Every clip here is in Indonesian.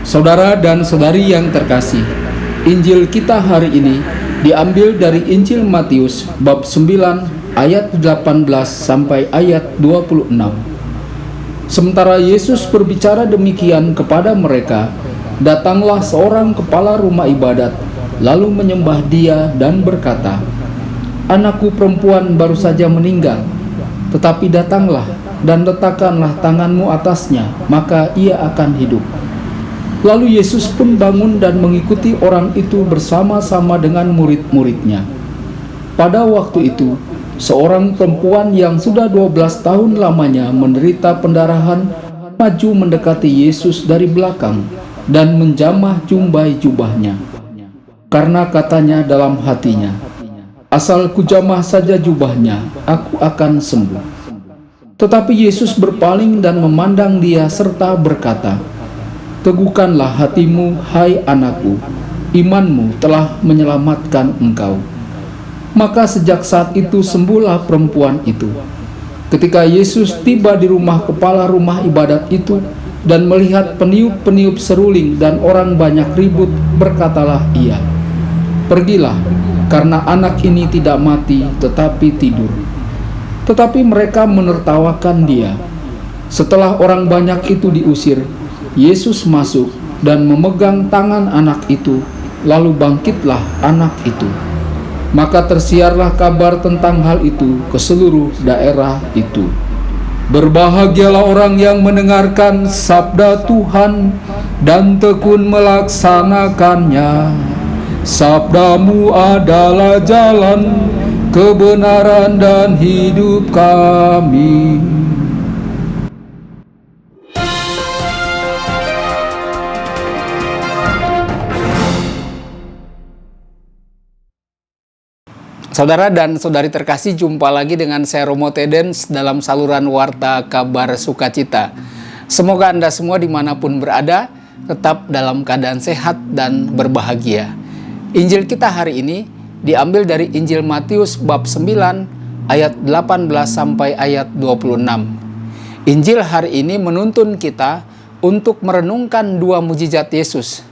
Saudara dan saudari yang terkasih, Injil kita hari ini diambil dari Injil Matius bab 9 ayat 18 sampai ayat 26. Sementara Yesus berbicara demikian kepada mereka, datanglah seorang kepala rumah ibadat, lalu menyembah Dia dan berkata, "Anakku perempuan baru saja meninggal, tetapi datanglah dan letakkanlah tanganmu atasnya, maka ia akan hidup." Lalu Yesus pun bangun dan mengikuti orang itu bersama-sama dengan murid-muridnya. Pada waktu itu, seorang perempuan yang sudah 12 tahun lamanya menderita pendarahan maju mendekati Yesus dari belakang dan menjamah jumbai jubahnya. Karena katanya dalam hatinya, "Asal kujamah saja jubahnya, aku akan sembuh." Tetapi Yesus berpaling dan memandang dia serta berkata, "Teguhkanlah hatimu, hai anakku, imanmu telah menyelamatkan engkau." Maka sejak saat itu sembuhlah perempuan itu. Ketika Yesus tiba di rumah kepala rumah ibadat itu dan melihat peniup-peniup seruling dan orang banyak ribut, berkatalah Ia, "Pergilah, karena anak ini tidak mati tetapi tidur." Tetapi mereka menertawakan Dia. Setelah orang banyak itu diusir, Yesus masuk dan memegang tangan anak itu, lalu bangkitlah anak itu. Maka tersiarlah kabar tentang hal itu ke seluruh daerah itu. Berbahagialah orang yang mendengarkan sabda Tuhan dan tekun melaksanakannya. Sabdamu adalah jalan, kebenaran dan hidup kami. Saudara dan saudari terkasih, jumpa lagi dengan saya Romo Tedens dalam saluran Warta Kabar Sukacita. Semoga Anda semua dimanapun berada tetap dalam keadaan sehat dan berbahagia. Injil kita hari ini diambil dari Injil Matius bab 9 ayat 18 sampai ayat 26. Injil hari ini menuntun kita untuk merenungkan dua mujizat Yesus.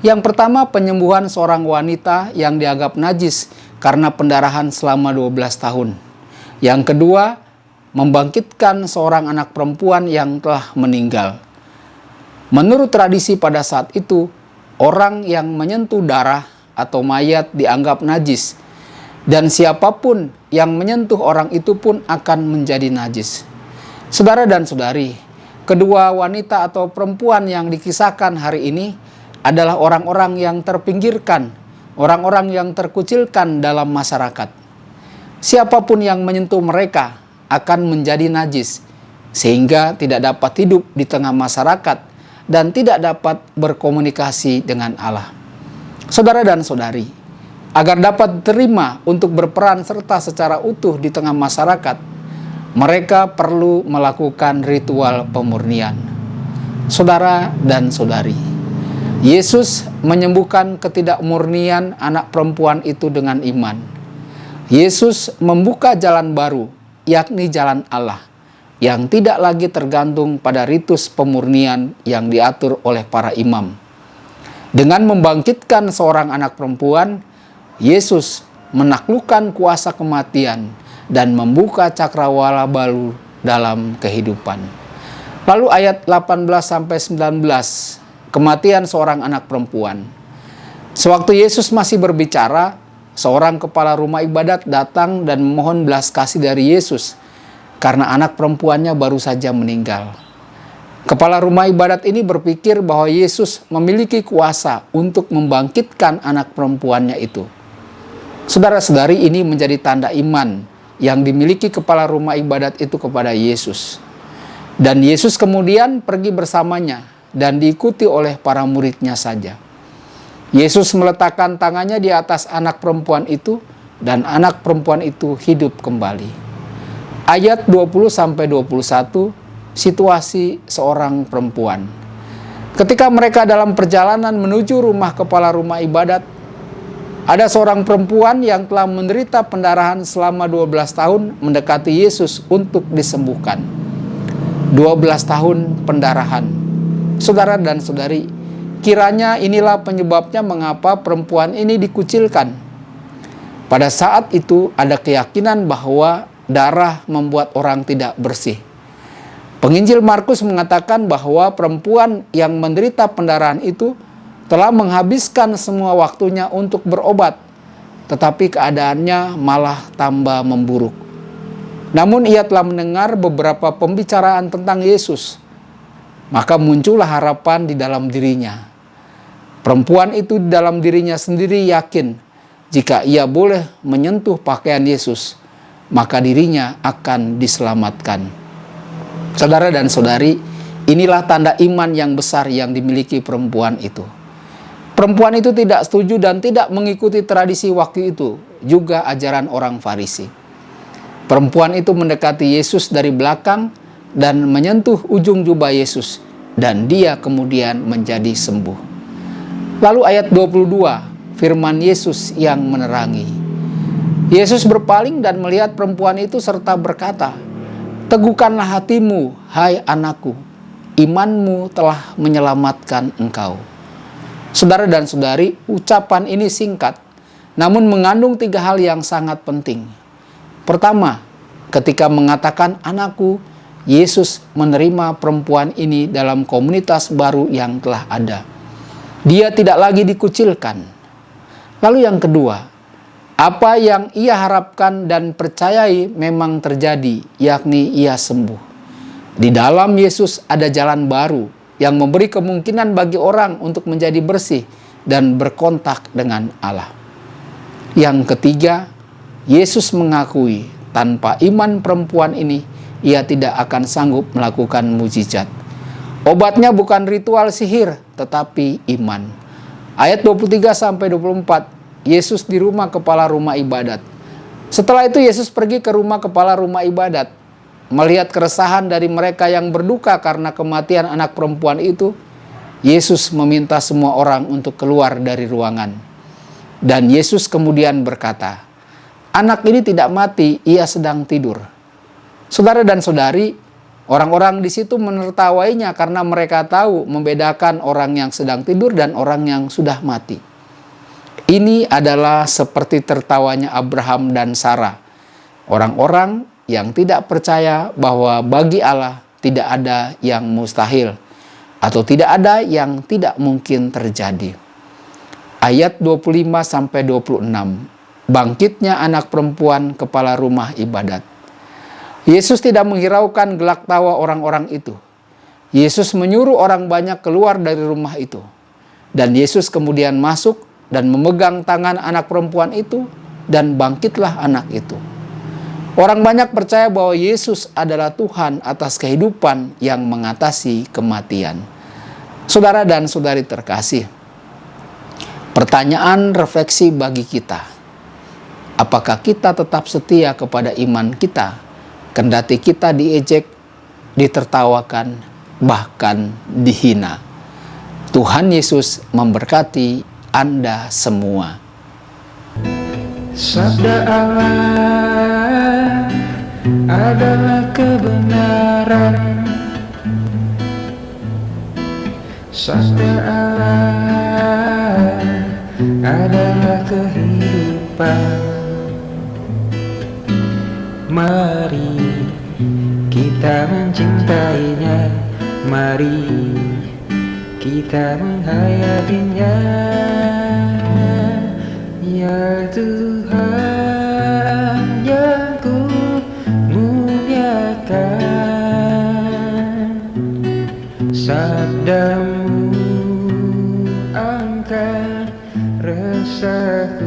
Yang pertama, penyembuhan seorang wanita yang dianggap najis karena pendarahan selama 12 tahun. Yang kedua, membangkitkan seorang anak perempuan yang telah meninggal. Menurut tradisi pada saat itu, orang yang menyentuh darah atau mayat dianggap najis, dan siapapun yang menyentuh orang itu pun akan menjadi najis. Saudara dan saudari, kedua wanita atau perempuan yang dikisahkan hari ini adalah orang-orang yang terpinggirkan, orang-orang yang terkucilkan dalam masyarakat. Siapapun yang menyentuh mereka akan menjadi najis, sehingga tidak dapat hidup di tengah masyarakat dan tidak dapat berkomunikasi dengan Allah. Saudara dan saudari, agar dapat diterima untuk berperan serta secara utuh di tengah masyarakat, mereka perlu melakukan ritual pemurnian. Saudara dan saudari, Yesus menyembuhkan ketidakmurnian anak perempuan itu dengan iman. Yesus membuka jalan baru, yakni jalan Allah, yang tidak lagi tergantung pada ritus pemurnian yang diatur oleh para imam. Dengan membangkitkan seorang anak perempuan, Yesus menaklukkan kuasa kematian dan membuka cakrawala baru dalam kehidupan. Lalu ayat 18-19, kematian seorang anak perempuan. Sewaktu Yesus masih berbicara, seorang kepala rumah ibadat datang dan memohon belas kasih dari Yesus karena anak perempuannya baru saja meninggal. Kepala rumah ibadat ini berpikir bahwa Yesus memiliki kuasa untuk membangkitkan anak perempuannya itu. Saudara-saudari, ini menjadi tanda iman yang dimiliki kepala rumah ibadat itu kepada Yesus. Dan Yesus kemudian pergi bersamanya dan diikuti oleh para muridnya saja. Yesus meletakkan tangannya di atas anak perempuan itu, dan anak perempuan itu hidup kembali. Ayat 20-21, situasi seorang perempuan. Ketika mereka dalam perjalanan menuju rumah kepala rumah ibadat, ada seorang perempuan yang telah menderita pendarahan selama 12 tahun mendekati Yesus untuk disembuhkan. 12 tahun pendarahan. Saudara dan saudari, kiranya inilah penyebabnya mengapa perempuan ini dikucilkan. Pada saat itu ada keyakinan bahwa darah membuat orang tidak bersih. Penginjil Markus mengatakan bahwa perempuan yang menderita pendarahan itu telah menghabiskan semua waktunya untuk berobat, tetapi keadaannya malah tambah memburuk. Namun ia telah mendengar beberapa pembicaraan tentang Yesus, maka muncullah harapan di dalam dirinya. Perempuan itu di dalam dirinya sendiri yakin jika ia boleh menyentuh pakaian Yesus, maka dirinya akan diselamatkan. Saudara dan saudari, inilah tanda iman yang besar yang dimiliki perempuan itu. Perempuan itu tidak setuju dan tidak mengikuti tradisi waktu itu, juga ajaran orang Farisi. Perempuan itu mendekati Yesus dari belakang dan menyentuh ujung jubah Yesus, dan dia kemudian menjadi sembuh. Lalu ayat 22, firman Yesus yang menerangi. Yesus berpaling dan melihat perempuan itu serta berkata, "Teguhkanlah hatimu, hai anakku, imanmu telah menyelamatkan engkau." Saudara dan saudari, ucapan ini singkat, namun mengandung 3 hal yang sangat penting. Pertama, ketika mengatakan anakku, Yesus menerima perempuan ini dalam komunitas baru yang telah ada. Dia tidak lagi dikucilkan. Lalu yang kedua, apa yang ia harapkan dan percayai memang terjadi, yakni ia sembuh. Di dalam Yesus ada jalan baru yang memberi kemungkinan bagi orang untuk menjadi bersih dan berkontak dengan Allah. Yang ketiga, Yesus mengakui tanpa iman perempuan ini, ia tidak akan sanggup melakukan mukjizat. Obatnya bukan ritual sihir, tetapi iman. Ayat 23-24, Yesus di rumah kepala rumah ibadat. Setelah itu Yesus pergi ke rumah kepala rumah ibadat. Melihat keresahan dari mereka yang berduka karena kematian anak perempuan itu, Yesus meminta semua orang untuk keluar dari ruangan. Dan Yesus kemudian berkata, "Anak ini tidak mati, ia sedang tidur." Saudara dan saudari, orang-orang di situ menertawainya karena mereka tahu membedakan orang yang sedang tidur dan orang yang sudah mati. Ini adalah seperti tertawanya Abraham dan Sarah, orang-orang yang tidak percaya bahwa bagi Allah tidak ada yang mustahil atau tidak ada yang tidak mungkin terjadi. Ayat 25-26, bangkitnya anak perempuan kepala rumah ibadat. Yesus tidak menghiraukan gelak tawa orang-orang itu. Yesus menyuruh orang banyak keluar dari rumah itu. Dan Yesus kemudian masuk dan memegang tangan anak perempuan itu, dan bangkitlah anak itu. Orang banyak percaya bahwa Yesus adalah Tuhan atas kehidupan yang mengatasi kematian. Saudara dan saudari terkasih, pertanyaan refleksi bagi kita. Apakah kita tetap setia kepada iman kita? Kendati kita diejek, ditertawakan, bahkan dihina. Tuhan Yesus memberkati Anda semua. Sabda Allah adalah kebenaran. Sabda Allah adalah kehidupan. Mari kita mencintainya, mari kita menghayatinya. Ya Tuhan yang ku muliakan, sabdamu angkat resahku.